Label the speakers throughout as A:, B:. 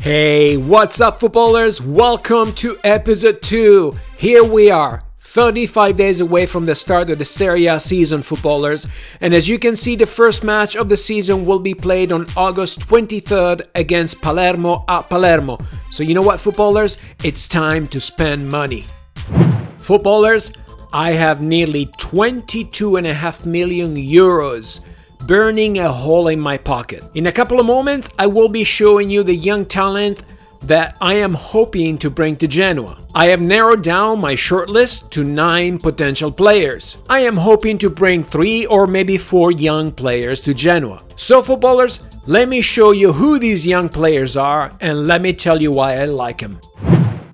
A: Hey, what's up footballers? Welcome to episode 2. Here we are, 35 days away from the start of the Serie A season, footballers. And as you can see, the first match of the season will be played on August 23rd against Palermo at Palermo. So you know what, footballers? It's time to spend money. Footballers, I have nearly 22.5 million euros burning a hole in my pocket. In a couple of moments, I will be showing you the young talent that I am hoping to bring to Genoa. I have narrowed down my shortlist to 9 potential players. I am hoping to bring 3 or maybe 4 young players to Genoa. So footballers, let me show you who these young players are and let me tell you why I like them.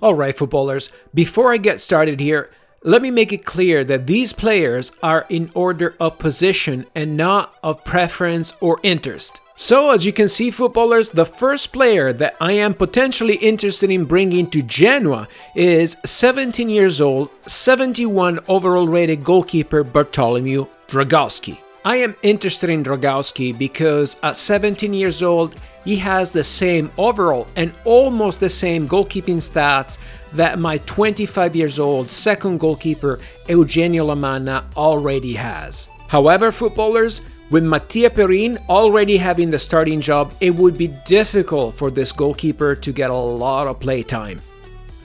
A: Alright footballers, before I get started here, let me make it clear that these players are in order of position and not of preference or interest. So as you can see footballers, the first player that I am potentially interested in bringing to Genoa is 17 years old, 71 overall rated goalkeeper Bartolomeu Dragowski. I am interested in Dragowski because at 17 years old, he has the same overall and almost the same goalkeeping stats that my 25 years old second goalkeeper Eugenio Lamanna already has. However, footballers, with Mattia Perin already having the starting job, it would be difficult for this goalkeeper to get a lot of play time.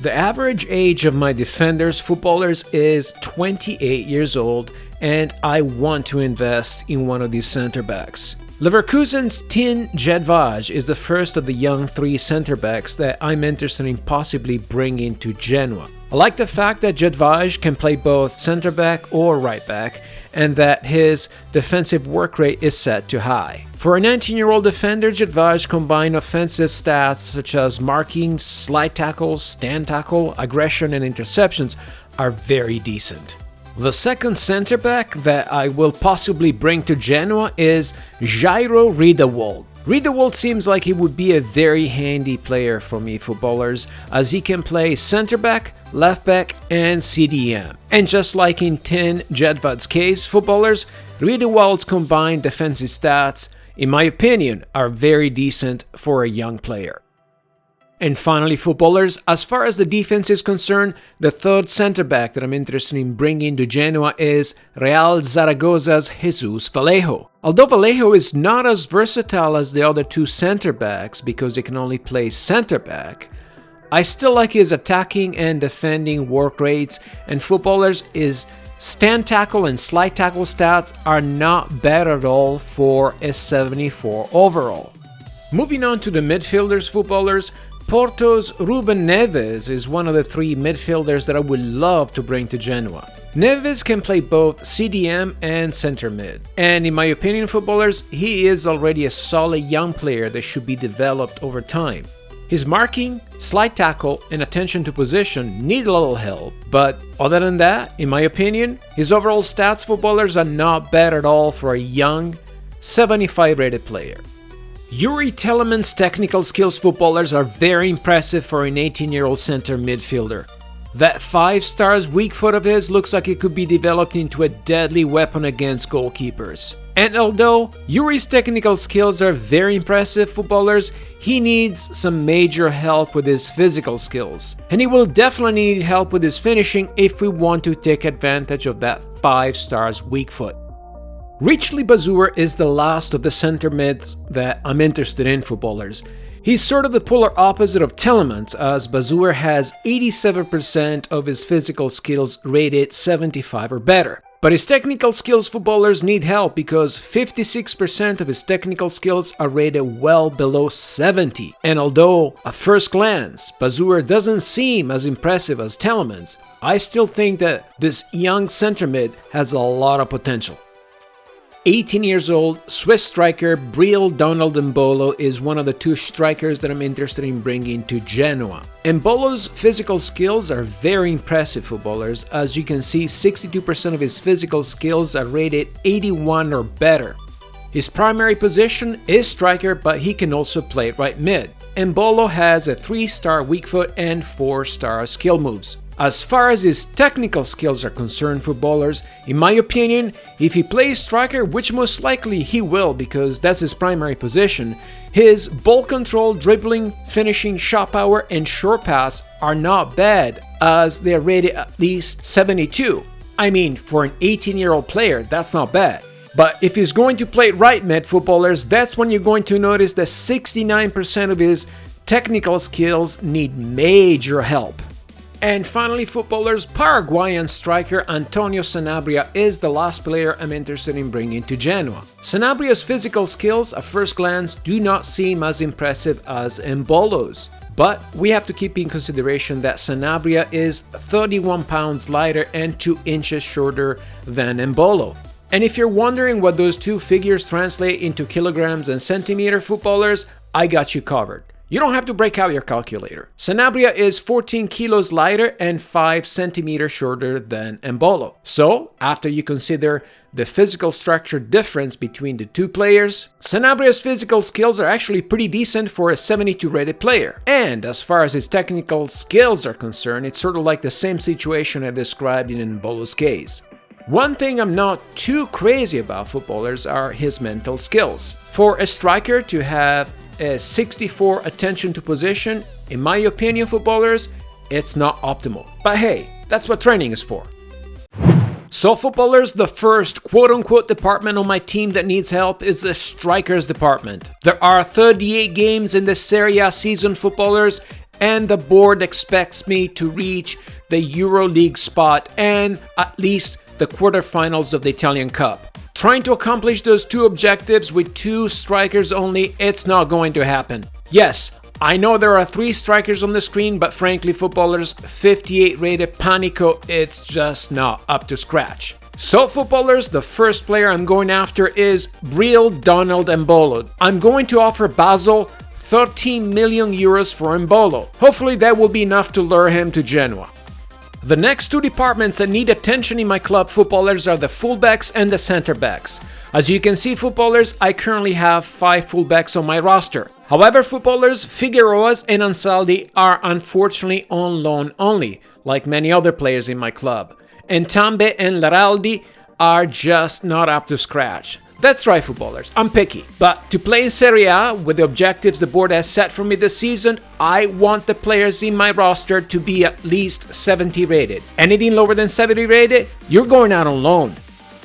A: The average age of my defenders, footballers, is 28 years old, and I want to invest in one of these center backs. Leverkusen's Tin Jedvaj is the first of the young 3 center backs that I'm interested in possibly bringing to Genoa. I like the fact that Jedvaj can play both center back or right back, and that his defensive work rate is set to high. For a 19-year-old defender, Jedvaj combines offensive stats such as marking, slide tackles, stand tackle, aggression, and interceptions are very decent. The second center back that I will possibly bring to Genoa is Jairo Riedewald. Riedewald seems like he would be a very handy player for me, footballers, as he can play center back, left back, and CDM. And just like in Tin Jedvad's case, footballers, Riedewald's combined defensive stats, in my opinion, are very decent for a young player. And finally, footballers, as far as the defense is concerned, the third center-back that I'm interested in bringing to Genoa is Real Zaragoza's Jesus Vallejo. Although Vallejo is not as versatile as the other 2 center-backs because he can only play center-back, I still like his attacking and defending work rates, and footballers, his stand tackle and slide tackle stats are not bad at all for a 74 overall. Moving on to the midfielders, footballers, Porto's Ruben Neves is one of the 3 midfielders that I would love to bring to Genoa. Neves can play both CDM and center mid, and in my opinion, footballers, he is already a solid young player that should be developed over time. His marking, slide tackle, and attention to position need a little help, but other than that, in my opinion, his overall stats, footballers, are not bad at all for a young, 75 rated player. Yuri Telemann's technical skills, footballers, are very impressive for an 18-year-old center midfielder. That 5 stars weak foot of his looks like it could be developed into a deadly weapon against goalkeepers. And although Yuri's technical skills are very impressive, footballers, he needs some major help with his physical skills. And he will definitely need help with his finishing if we want to take advantage of that 5 stars weak foot. Richly Bazoer is the last of the center mids that I'm interested in, footballers. He's sort of the polar opposite of Telemans, as Bazoer has 87% of his physical skills rated 75 or better. But his technical skills, footballers, need help because 56% of his technical skills are rated well below 70. And although at first glance Bazoer doesn't seem as impressive as Telemans, I still think that this young center mid has a lot of potential. 18 years old, Swiss striker Breel Donald Mbolo is one of the 2 strikers that I'm interested in bringing to Genoa. Mbolo's physical skills are very impressive, footballers. As you can see, 62% of his physical skills are rated 81 or better. His primary position is striker, but he can also play right mid. Mbolo has a 3-star weak foot and 4-star skill moves. As far as his technical skills are concerned, footballers, in my opinion, if he plays striker, which most likely he will because that's his primary position, his ball control, dribbling, finishing, shot power, and short pass are not bad, as they're rated at least 72. I mean, for an 18-year-old player, that's not bad. But if he's going to play right mid, footballers, that's when you're going to notice that 69% of his technical skills need major help. And finally, footballers, Paraguayan striker Antonio Sanabria is the last player I'm interested in bringing to Genoa. Sanabria's physical skills at first glance do not seem as impressive as Embolo's. But we have to keep in consideration that Sanabria is 31 pounds lighter and 2 inches shorter than Embolo. And if you're wondering what those two figures translate into kilograms and centimeter, footballers, I got you covered. You don't have to break out your calculator. Sanabria is 14 kilos lighter and 5 centimeters shorter than Embolo. So, after you consider the physical structure difference between the two players, Sanabria's physical skills are actually pretty decent for a 72 rated player. And as far as his technical skills are concerned, it's sort of like the same situation I described in Embolo's case. One thing I'm not too crazy about, footballers, are his mental skills. For a striker to have a 64 attention to position, in my opinion, footballers, it's not optimal. But hey, that's what training is for. So footballers, the first quote-unquote department on my team that needs help is the strikers department. There are 38 games in the Serie A season, footballers, and the board expects me to reach the EuroLeague spot and at least the quarterfinals of the Italian Cup. Trying to accomplish those two objectives with 2 strikers only, it's not going to happen. Yes, I know there are 3 strikers on the screen, but frankly, footballers, 58 rated Panico, it's just not up to scratch. So footballers, the first player I'm going after is Breel Donald Embolo. I'm going to offer Basel 13 million euros for Embolo. Hopefully that will be enough to lure him to Genoa. The next 2 departments that need attention in my club, footballers, are the fullbacks and the center backs. As you can see, footballers, I currently have 5 fullbacks on my roster. However, footballers, Figueroas and Ansaldi are unfortunately on loan only, like many other players in my club. And Tambe and Laraldi are just not up to scratch. That's right, footballers, I'm picky. But to play in Serie A with the objectives the board has set for me this season, I want the players in my roster to be at least 70 rated. Anything lower than 70 rated, you're going out on loan.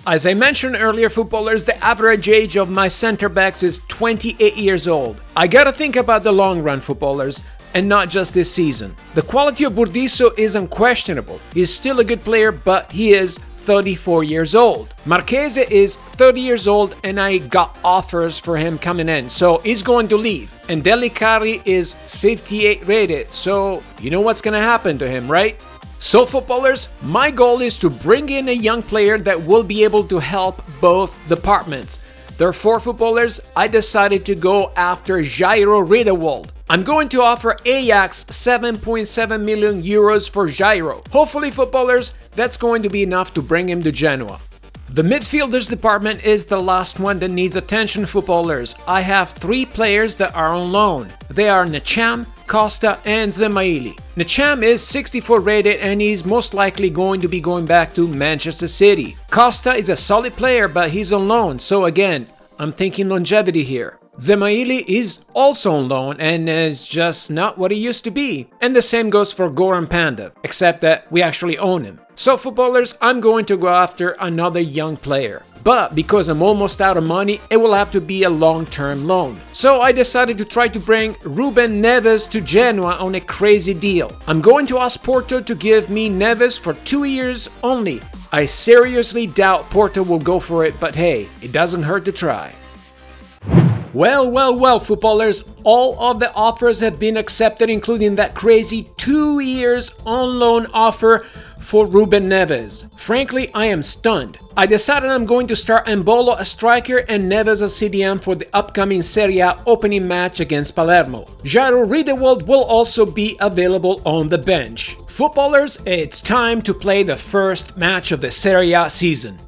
A: As I mentioned earlier, footballers, the average age of my center backs is 28 years old. I gotta think about the long run, footballers, and not just this season. The quality of Burdisso is unquestionable. He's still a good player, but he is 34 years old. Marchese is 30 years old and I got offers for him coming in, so he's going to leave. And Delicari is 58 rated, so you know what's gonna happen to him, right? So footballers, my goal is to bring in a young player that will be able to help both departments. Therefore, footballers, I decided to go after Jairo Riedewald. I'm going to offer Ajax 7.7 million euros for Jairo. Hopefully, footballers, that's going to be enough to bring him to Genoa. The midfielders department is the last one that needs attention, footballers. I have 3 players that are on loan. They are Necham, Costa and Zemaili. Necham is 64 rated and he's most likely going to be going back to Manchester City. Costa is a solid player, but he's on loan, so again, I'm thinking longevity here. Zemaili is also on loan and is just not what he used to be. And the same goes for Goran Pandev, except that we actually own him. So footballers, I'm going to go after another young player. But because I'm almost out of money, it will have to be a long-term loan. So I decided to try to bring Ruben Neves to Genoa on a crazy deal. I'm going to ask Porto to give me Neves for 2 years only. I seriously doubt Porto will go for it, but hey, it doesn't hurt to try. Well, footballers, all of the offers have been accepted, including that crazy 2 years on loan offer for Ruben Neves. Frankly, I am stunned. I decided I'm going to start Embolo as striker and Neves as CDM for the upcoming Serie A opening match against Palermo. Jairo Riedewald will also be available on the bench. Footballers, it's time to play the first match of the Serie A season.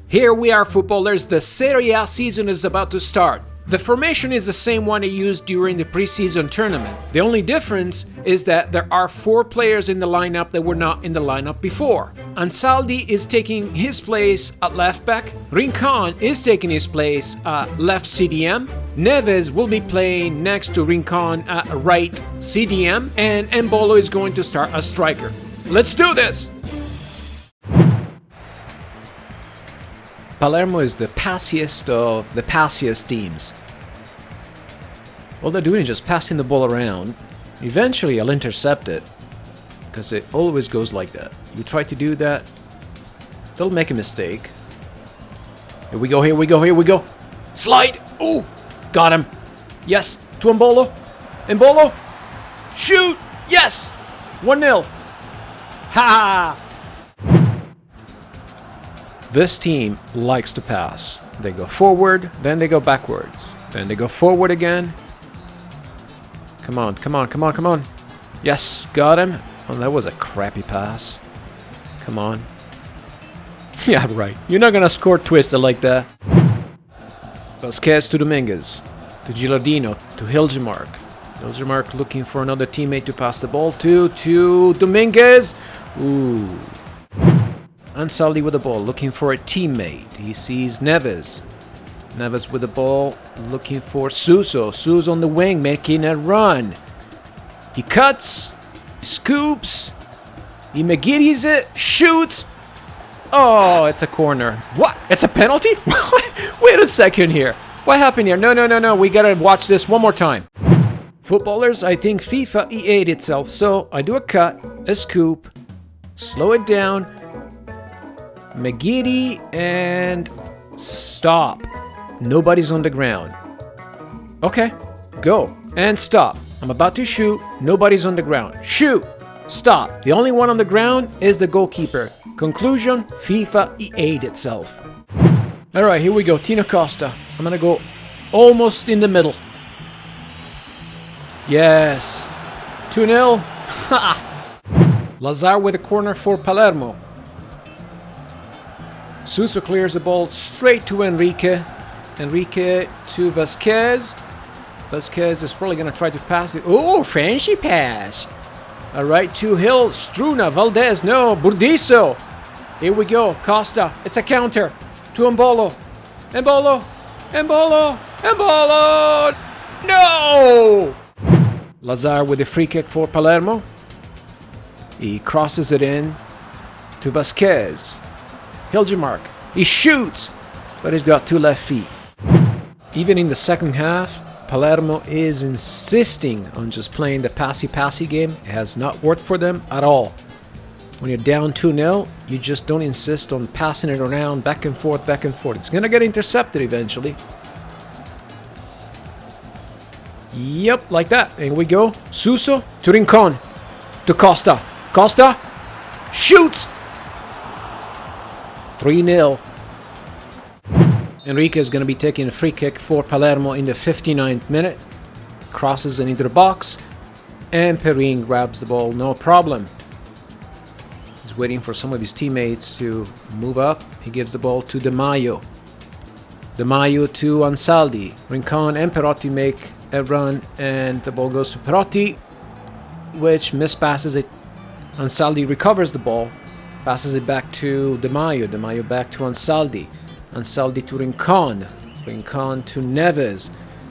A: Here we are, footballers, the Serie A season is about to start. The formation is the same one I used during the preseason tournament. The only difference is that there are 4 players in the lineup that were not in the lineup before. Ansaldi is taking his place at left back, Rincon is taking his place at left CDM, Neves will be playing next to Rincon at right CDM, and Embolo is going to start as striker. Let's do this! Palermo is the passiest of the passiest teams. All they're doing is just passing the ball around. Eventually I'll intercept it, because it always goes like that. You try to do that, they'll make a mistake. Here we go, here we go, here we go. Slide! Oh! Got him! Yes! To Embolo! Embolo! Shoot! Yes! 1-0! Ha! This team likes to pass. They go forward, then they go backwards. Then they go forward again. Come on, come on, come on, come on. Yes, got him. Oh, that was a crappy pass. Come on. Yeah, right. You're not gonna score twisted like that. Vasquez to Dominguez. To Gilardino. To Hilgemark. Hilgemark looking for another teammate to pass the ball to Dominguez. Ooh. Ansaldi with the ball, looking for a teammate. He sees Neves. Neves with the ball, looking for Suso. Suso on the wing, making a run. He cuts, scoops, he McGiddies it, shoots. Oh, it's a corner. What? It's a penalty? Wait a second here. What happened here? No. We gotta watch this one more time. Footballers, I think FIFA EA'd itself. So I do a cut, a scoop, slow it down. McGiddy and stop. Nobody's on the ground. Okay, go and stop. I'm about to shoot. Nobody's on the ground. Shoot. Stop. The only one on the ground is the goalkeeper. Conclusion, FIFA EA'd itself. Alright, here we go. Tino Costa. I'm gonna go almost in the middle. Yes. 2-0. Lazar with a corner for Palermo. Suso clears the ball straight to Enrique. Enrique to Vasquez. Vasquez is probably going to try to pass it. Oh, fancy pass. All right, to Hill. Struna, Valdez, no. Burdisso. Here we go. Costa. It's a counter. To Embolo. Embolo. Embolo. Embolo. No! Lazar with the free kick for Palermo. He crosses it in to Vasquez. Hilgemark. He shoots, but he's got 2 left feet. Even in the second half, Palermo is insisting on just playing the passy game. It has not worked for them at all. When you're down 2-0, you just don't insist on passing it around back and forth, back and forth. It's going to get intercepted eventually. Yep, like that. And we go. Suso to Rincon. To Costa. Costa shoots. 3-0. Enrique is going to be taking a free kick for Palermo in the 59th minute. Crosses it into the box. And Perin grabs the ball, no problem. He's waiting for some of his teammates to move up. He gives the ball to De Maio. De Maio to Ansaldi. Rincon and Perotti make a run, and the ball goes to Perotti, which mispasses it. Ansaldi recovers the ball. Passes it back to De Maio. De Maio back to Ansaldi. Ansaldi to Rincon. Rincon to Neves.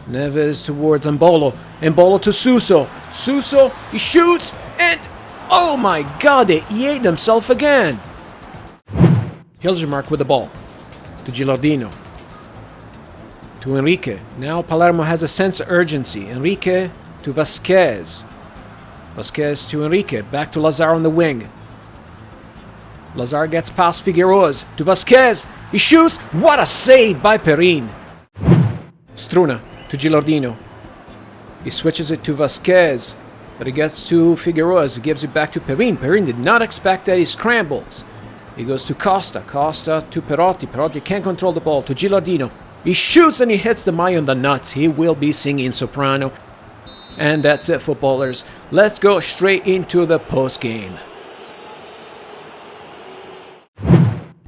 A: Neves towards Embolo. Embolo to Suso. Suso, he shoots, and oh my god, he ate himself again. Hilgemark with the ball. To Gilardino. To Enrique. Now Palermo has a sense of urgency. Enrique to Vasquez. Vasquez to Enrique. Back to Lazar on the wing. Lazar gets past Figueroa's to Vasquez. He shoots. What a save by Perin. Struna to Gilardino. He switches it to Vasquez, but he gets to Figueroa's. He gives it back to Perin. Perin did not expect that. He scrambles. He goes to Costa. Costa to Perotti. Perotti can't control the ball. To Gilardino. He shoots and he hits the Maio on the nuts. He will be singing soprano. And that's it, footballers. Let's go straight into the post-game.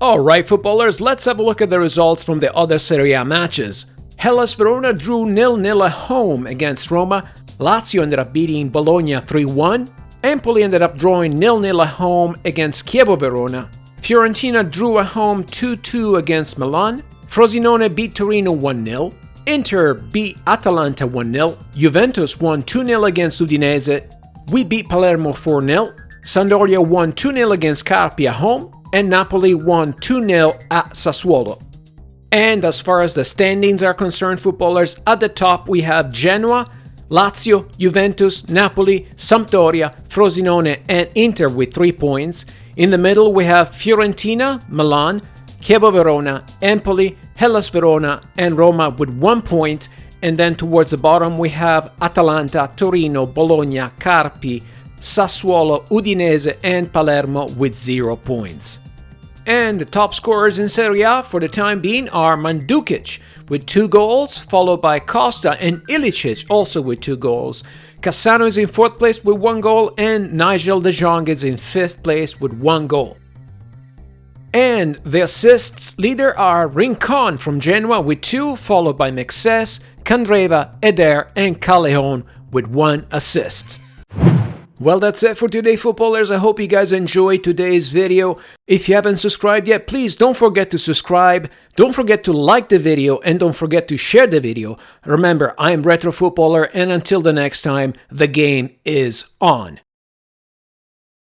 A: Alright, footballers, let's have a look at the results from the other Serie A matches. Hellas Verona drew 0-0 at home against Roma. Lazio ended up beating Bologna 3-1. Empoli ended up drawing 0-0 at home against Chievo Verona. Fiorentina drew at home 2-2 against Milan. Frosinone beat Torino 1-0. Inter beat Atalanta 1-0. Juventus won 2-0 against Udinese. We beat Palermo 4-0. Sampdoria won 2-0 against Carpi at home. And Napoli won 2-0 at Sassuolo. And as far as the standings are concerned, footballers, at the top we have Genoa, Lazio, Juventus, Napoli, Sampdoria, Frosinone, and Inter with 3 points. In the middle we have Fiorentina, Milan, Chievo Verona, Empoli, Hellas Verona, and Roma with 1 point. And then towards the bottom we have Atalanta, Torino, Bologna, Carpi, Sassuolo, Udinese, and Palermo with 0 points. And the top scorers in Serie A for the time being are Mandzukic with 2 goals, followed by Costa and Ilicic also with 2 goals. Cassano is in 4th place with 1 goal, and Nigel de Jong is in 5th place with 1 goal. And the assists leader are Rincon from Genoa with 2, followed by Mexes, Candreva, Eder, and Callejon with 1 assist. Well, that's it for today, footballers. I hope you guys enjoyed today's video. If you haven't subscribed yet, please don't forget to subscribe. Don't forget to like the video, and don't forget to share the video. Remember, I am Retro Footballer, and until the next time, the game is on.